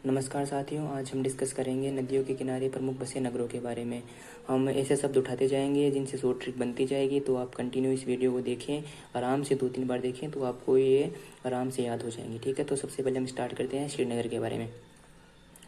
नमस्कार साथियों, आज हम डिस्कस करेंगे नदियों के किनारे प्रमुख बसे नगरों के बारे में। हम ऐसे शब्द उठाते जाएंगे जिनसे शॉर्ट ट्रिक बनती जाएगी, तो आप कंटिन्यू इस वीडियो को देखें, आराम से 2-3 बार देखें तो आपको ये आराम से याद हो जाएंगे। ठीक है, तो सबसे पहले हम स्टार्ट करते हैं श्रीनगर के बारे में।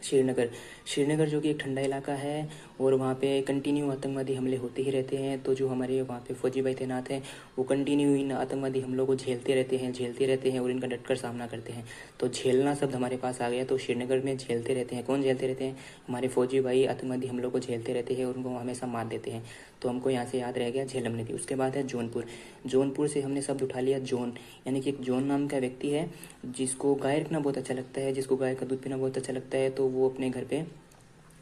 श्रीनगर श्रीनगर जो कि एक ठंडा इलाका है और वहाँ पे कंटिन्यू आतंकवादी हमले होते ही रहते हैं। तो जो हमारे वहाँ पे फौजी भाई तैनात हैं वो कंटिन्यू इन आतंकवादी हमलों को झेलते रहते हैं और इनका डटकर सामना करते हैं। तो झेलना शब्द हमारे पास आ गया। तो श्रीनगर में झेलते रहते हैं, कौन झेलते रहते हैं? हमारे फौजी भाई आतंकवादी हमलों को झेलते रहते हैं और उनको हमेशा मार देते हैं। तो हमको यहाँ से याद रह गया झेलम नदी। उसके बाद है जौनपुर। जौनपुर से हमने शब्द उठा लिया जौन, यानी कि एक जौन नाम का व्यक्ति है जिसको गाय रखना बहुत अच्छा लगता है, जिसको गाय का दूध पीना बहुत अच्छा लगता है। तो वो अपने घर पे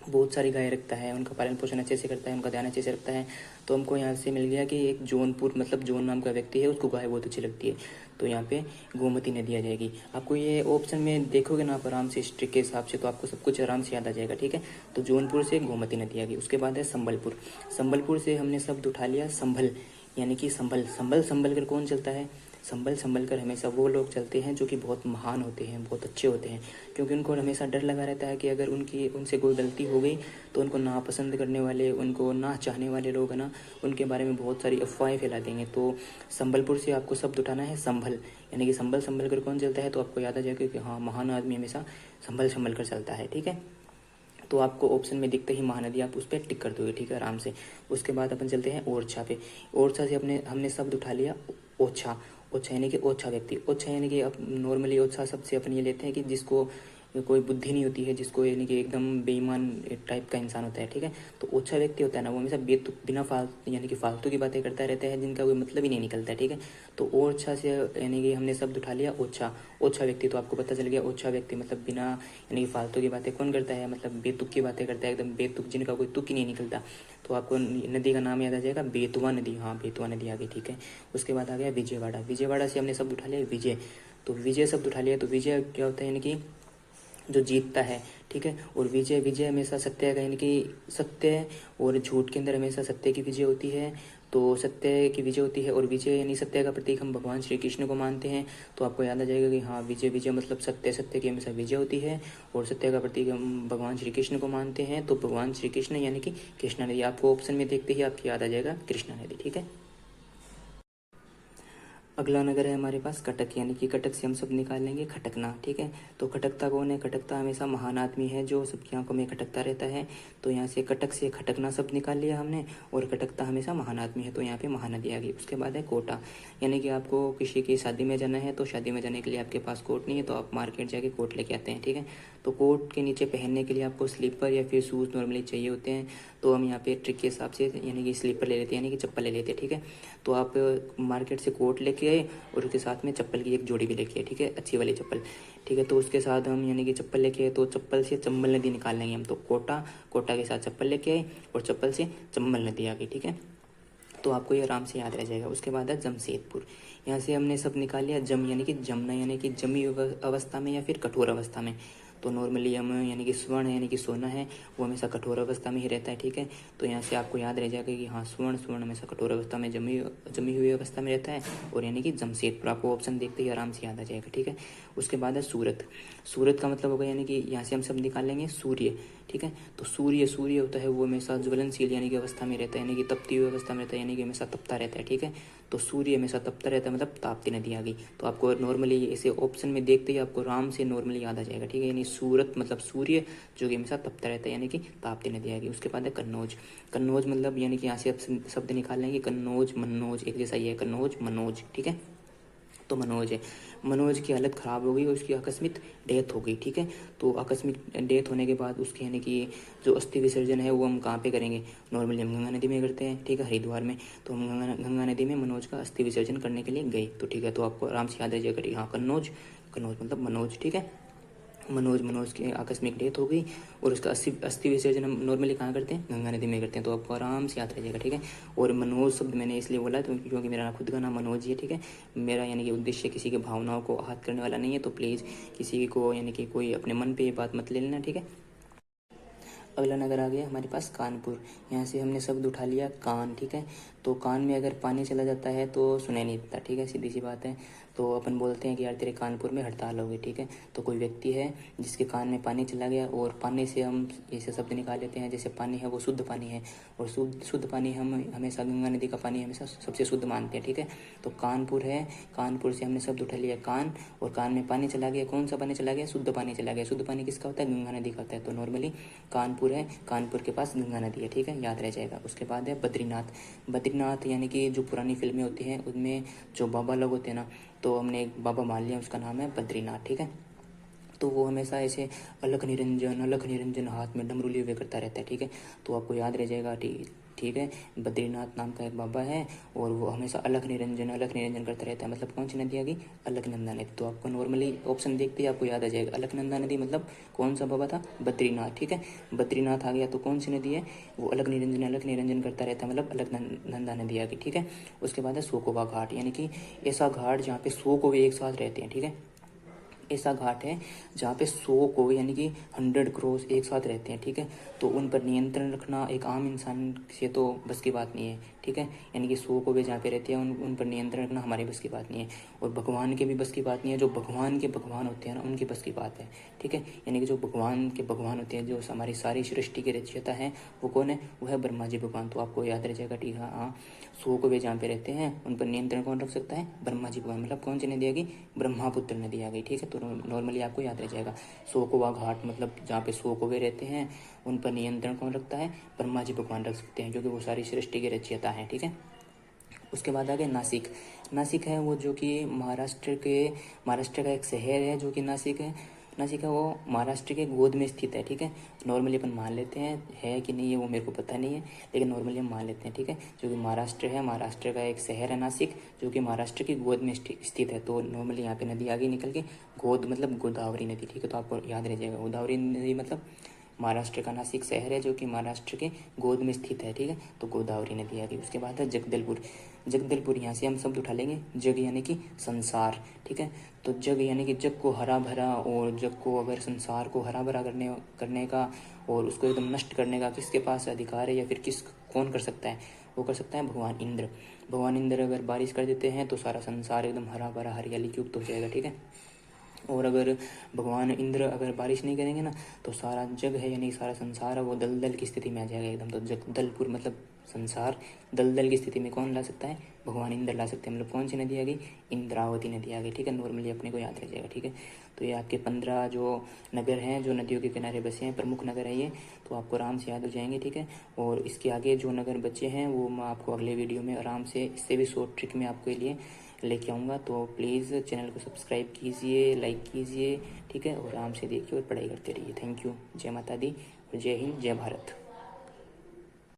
बहुत सारी गाय रखता है, उनका पालन पोषण अच्छे से करता है, उनका ध्यान अच्छे से रखता है। तो हमको यहाँ से मिल गया कि एक जौनपुर मतलब जौन नाम का व्यक्ति है, उसको गाय बहुत अच्छी लगती है। तो यहाँ पे गोमती नदी आ जाएगी। आपको ये ऑप्शन में देखोगे ना आप आराम से स्ट्रिक के हिसाब से, तो आपको सब कुछ आराम से याद आ जाएगा। ठीक है, तो जौनपुर से गोमती नदी आ गई। उसके बाद है संबलपुर। संबलपुर से हमने शब्द उठा लिया संभल, यानी कि संभल। संभल संभल कर कौन चलता है? संभल संभल कर हमेशा वो लोग चलते हैं जो कि बहुत महान होते हैं, बहुत अच्छे होते हैं, क्योंकि उनको हमेशा डर लगा रहता है कि अगर उनसे कोई गलती हो गई तो उनको नापसंद करने वाले, उनको ना चाहने वाले लोग है ना, उनके बारे में बहुत सारी अफवाहें फैला देंगे। तो संबलपुर से आपको शब्द उठाना है संभल, यानी कि संभल संभल कर कौन चलता है? तो आपको याद आ जाएगा कि हाँ, महान आदमी हमेशा संभल संभल कर चलता है। ठीक है, तो आपको ऑप्शन में दिखते ही महानदी आप उस पर टिक कर दोगे। ठीक है, आराम से। उसके बाद अपन चलते हैं ओरछा पे। ओरछा से हमने शब्द उठा लिया ओछा। ओछा यानी कि ओछा व्यक्ति। ओछा यानी कि अब नॉर्मली ओछा शब्द से अपन ये लेते हैं कि जिसको कोई बुद्धि नहीं होती है, जिसको यानी कि एकदम बेईमान टाइप का इंसान होता है। ठीक है, तो ओछा व्यक्ति होता है ना, वो हमेशा बेतुक बिना फालतू यानी कि फालतू की बातें करता रहता है, जिनका कोई मतलब ही नहीं निकलता है। ठीक है, तो ओछा से यानी कि हमने शब्द उठा लिया ओछा। ओछा व्यक्ति, तो आपको पता चल गया ओछा व्यक्ति मतलब बिना यानी कि फालतू की बातें कौन करता है, मतलब बेतुक की बातें करता है, एकदम बेतुक, जिनका कोई तुक ही नहीं निकलता। तो आपको नदी का नाम याद आ जाएगा बेतवा नदी। हाँ, बेतवा नदी आ गई। ठीक है, उसके बाद आ गया विजयवाड़ा। विजयवाड़ा से हमने शब्द उठा लिया विजय। तो विजय शब्द उठा लिया। तो विजय क्या होता है? यानी कि जो जीतता है। ठीक है, और विजय विजय हमेशा सत्य का, यानी कि सत्य और झूठ के अंदर हमेशा सत्य की विजय होती है। तो सत्य की विजय होती है, और विजय यानी सत्य का प्रतीक हम भगवान श्री कृष्ण को मानते हैं। तो आपको याद आ जाएगा कि हाँ, विजय विजय मतलब सत्य, सत्य की हमेशा विजय होती है, और सत्य का प्रतीक हम भगवान श्री कृष्ण को मानते हैं। तो भगवान श्री कृष्ण यानी कि कृष्णा नदी। आपको ऑप्शन में देखते ही आपको याद आ जाएगा कृष्णा नदी। ठीक है, अगला नगर है हमारे पास कटक, यानी कि कटक से हम सब निकालेंगे खटकना। ठीक है, तो खटकता कौन है? खटकता हमेशा महान आदमी है जो सबकी आंखों में खटकता रहता है। तो यहाँ से कटक से खटकना शब्द निकाल लिया हमने, और खटकता हमेशा महान आदमी है, तो यहाँ पे महानदी आ गई। उसके बाद है कोटा, यानी कि आपको किसी की शादी में जाना है, तो शादी में जाने के लिए आपके पास कोट नहीं है, तो आप मार्केट जाके कोट लेके आते हैं। ठीक है, तो कोट के नीचे पहनने के लिए आपको स्लीपर या फिर शूज़ नॉर्मली चाहिए होते हैं। तो हम यहाँ पे ट्रिक के हिसाब से यानी कि स्लीपर ले लेते हैं, यानी कि चप्पल ले लेते हैं। ठीक है, तो आप मार्केट से कोट लेके आए और उसके साथ में चप्पल की एक जोड़ी भी लेके आए। ठीक है, अच्छी वाली चप्पल। ठीक है, तो उसके साथ हम यानी कि चप्पल लेके आए, तो चप्पल से चंबल नदी निकाल लेंगे हम। तो कोटा, कोटा के साथ चप्पल लेके आए और चप्पल से चंबल नदी आ गई। ठीक है, तो आपको ये आराम से याद रह जाएगा। उसके बाद है जमशेदपुर। यहाँ से हमने सब निकाल लिया जम, यानी कि जमना, यानी कि जमी अवस्था में या फिर कठोर अवस्था में। तो नॉर्मली हम यानी कि स्वर्ण यानी कि सोना है, वो हमेशा कठोर अवस्था में ही रहता है। ठीक है, तो यहाँ से आपको याद रह जाएगा कि हाँ, स्वर्ण स्वर्ण हमेशा कठोर अवस्था में जमी जमी हुई अवस्था में रहता है, और यानी कि जमशेदपुर। आपको ऑप्शन देखते ही आराम से याद आ जाएगा। ठीक है, उसके बाद है सूरत। सूरत का मतलब होगा यानी कि यहाँ से हम सब निकालेंगे सूर्य। ठीक है, तो सूर्य सूर्य होता है वो हमेशा ज्वलनशील यानी कि अवस्था में रहता है, यानी कि तपती हुई अवस्था में रहता है, यानी कि हमेशा तपता रहता है। ठीक है, तो सूर्य हमेशा तपता रहता है, मतलब ताप्ती नदी आ गई। तो आपको नॉर्मली ऐसे ऑप्शन में देखते ही आपको आराम से नॉर्मली याद आ जाएगा। ठीक है, यानी सूरत मतलब सूर्य जो कि हमेशा तपता रहता है, यानी कि ताप्ती नदी आ गई। उसके बाद है कन्नौज। कन्नौज मतलब यानी कि यहाँ से आप शब्द निकाल लेंगे कन्नौज मनोज, एक जैसा ही है कन्नौज मनोज। ठीक है, तो मनोज है। मनोज की हालत ख़राब हो गई और उसकी आकस्मिक डेथ हो गई। ठीक है, तो आकस्मिक डेथ होने के बाद उसके यानी कि जो अस्थि विसर्जन है वो हम कहाँ पे करेंगे? नॉर्मली हम गंगा नदी में करते हैं। ठीक है, हरिद्वार में। तो हम गंगा नदी में मनोज का अस्थि विसर्जन करने के लिए गए। तो ठीक है, तो आपको आराम से याद रह जाएगा हाँ, कन्नौज, कन्नौज मतलब मनोज। ठीक है, मनोज मनोज की आकस्मिक डेथ हो गई, और उसका अस्थि विसर्जन हम नॉर्मली कहाँ करते हैं? गंगा नदी में करते हैं। तो आपको आराम से याद रह जाएगा। ठीक है, और मनोज शब्द मैंने इसलिए बोला तो क्योंकि मेरा खुद का नाम मनोज ही है। ठीक है, मेरा यानी कि उद्देश्य किसी की भावनाओं को आहत करने वाला नहीं है, तो प्लीज़ किसी को यानी कि कोई अपने मन पे ये बात मत ले लेना। ठीक है, अगला नगर आ गया हमारे पास कानपुर। यहाँ से हमने शब्द उठा लिया कान। ठीक है, तो कान में अगर पानी चला जाता है तो सुनाई नहीं देता। ठीक है, सीधी सी बात है। तो अपन बोलते हैं कि यार तेरे कानपुर में हड़ताल हो गई, ठीक है। तो कोई व्यक्ति है जिसके कान में पानी चला गया, और पानी से हम ऐसे शब्द निकाल लेते हैं, जैसे पानी है वो शुद्ध पानी है, और शुद्ध पानी हम हमेशा गंगा नदी का पानी हमेशा सबसे शुद्ध मानते हैं, ठीक है। तो कानपुर है, कानपुर से हमने शब्द उठा लिया कान, और कान में पानी चला गया। कौन सा पानी चला गया? शुद्ध पानी चला गया। शुद्ध पानी किसका होता है? गंगा नदी का होता है। तो नॉर्मली कानपुर है, कानपुर के पास गंगा नदी है, ठीक है, याद रह जाएगा। उसके बाद है बद्रीनाथ। बद्रीनाथ यानी कि जो पुरानी फिल्में होती हैं उनमें जो बाबा लोग होते हैं ना, तो हमने एक बाबा मान लिया, उसका नाम है बद्रीनाथ, ठीक है। तो वो हमेशा ऐसे अलख निरंजन हाथ में डमरू लिए हुए करता रहता है, ठीक है। तो आपको याद रह जाएगा, ठीक है। बद्रीनाथ नाम का एक बाबा है, और वो हमेशा अलख निरंजन करता रहता है। मतलब कौन सी नदी आ गई? अलकनंदा नदी। तो आपको नॉर्मली ऑप्शन देखते ही आपको याद आ जाएगा अलकनंदा नदी, मतलब कौन सा बाबा था? बद्रीनाथ, ठीक है। बद्रीनाथ आ गया तो कौन सी नदी है? वो अलख निरंजन करता रहता है, मतलब अलकनंदा नदी आ गई, ठीक है। उसके बाद है सोकोबा घाट, यानी कि ऐसा घाट जहाँ पे 100 कौवे एक साथ रहते हैं, ठीक है। ऐसा घाट है जहाँ पे 100 कौवे यानी कि 100 क्रॉस एक साथ रहते हैं, ठीक है। तो उन पर नियंत्रण रखना एक आम इंसान से तो बस की बात नहीं है, ठीक है। यानी कि 100 कौवे जहाँ पे रहते हैं उन पर नियंत्रण रखना हमारी बस की बात नहीं है, और भगवान के भी बस की बात नहीं है। जो भगवान के भगवान होते हैं ना, उनकी बस की बात है, ठीक है। यानी कि जो भगवान के भगवान होते हैं, जो हमारी सारी सृष्टि के रचयिता हैं, वो कौन है? वो है ब्रह्मा जी भगवान। तो आपको याद रह जाएगा, ठीक है। हाँ, 100 कौवे जहाँ पे रहते हैं उन पर नियंत्रण कौन रख सकता है? ब्रह्मा जी भगवान। मतलब कौन सी नदी आ गई? ब्रह्मपुत्र नदी आ गई, ठीक है। तो नॉर्मली आपको याद रह जाएगा। 100 कौवा घाट मतलब जहाँ पे 100 कौवे रहते हैं, उन पर नियंत्रण कौन रखता है? ब्रह्मा जी भगवान रख सकते हैं, क्योंकि वो सारी सृष्टि के रचयिता हैं, ठीक है। उसके बाद आ गए नासिक। नासिक है वो जो कि महाराष्ट्र का एक शहर है, जो कि नासिक है वो महाराष्ट्र के गोद में स्थित है, ठीक है। नॉर्मली अपन मान लेते हैं, है कि नहीं है वो मेरे को पता नहीं है, लेकिन नॉर्मली हम मान लेते हैं, ठीक है। जो कि महाराष्ट्र है, महाराष्ट्र का एक शहर है नासिक, जो कि महाराष्ट्र की गोद में स्थित है। तो नॉर्मली यहाँ पे नदी आगे निकल के गोद मतलब गोदावरी नदी, ठीक है। तो आपको याद रह जाएगा गोदावरी नदी मतलब महाराष्ट्र का नासिक शहर है, जो कि महाराष्ट्र के गोद में स्थित है, ठीक है। तो गोदावरी नदी आ गई। उसके बाद है जगदलपुर यहाँ से हम शब्द उठा लेंगे, जग यानी कि संसार, ठीक है। तो जग यानी कि जग को हरा भरा, और जग को अगर संसार को हरा भरा करने का और उसको एकदम नष्ट करने का किसके पास अधिकार है, या फिर कौन कर सकता है? वो कर सकता है भगवान इंद्र। भगवान इंद्र अगर बारिश कर देते हैं तो सारा संसार एकदम हरा भरा हरियाली युक्त हो जाएगा, ठीक है। और अगर भगवान इंद्र अगर बारिश नहीं करेंगे ना, तो सारा जग है यानी सारा संसार है वो दलदल की स्थिति में आ जाएगा एकदम। तो जगदलपुर मतलब संसार दलदल की स्थिति में कौन ला सकता है? भगवान इंद्र ला सकते हैं। मतलब कौन सी नदी आ गई? इंद्रावती नदी आ गई, ठीक है। नॉर्मली अपने को याद रह जाएगा, ठीक है। तो ये आपके 15 जो नगर हैं जो नदियों के किनारे बसे हैं, प्रमुख नगर है ये, तो आपको आराम से याद हो जाएंगे, ठीक है। और इसके आगे जो नगर बचे हैं वो मैं आपको अगले वीडियो में आराम से इससे भी शॉर्ट ट्रिक में आपके लिए लेके आऊँगा। तो प्लीज़ चैनल को सब्सक्राइब कीजिए, लाइक कीजिए, ठीक है। और आराम से देखिए और पढ़ाई करते रहिए। Thank you. जय माता दी और जय हिंद, जय भारत।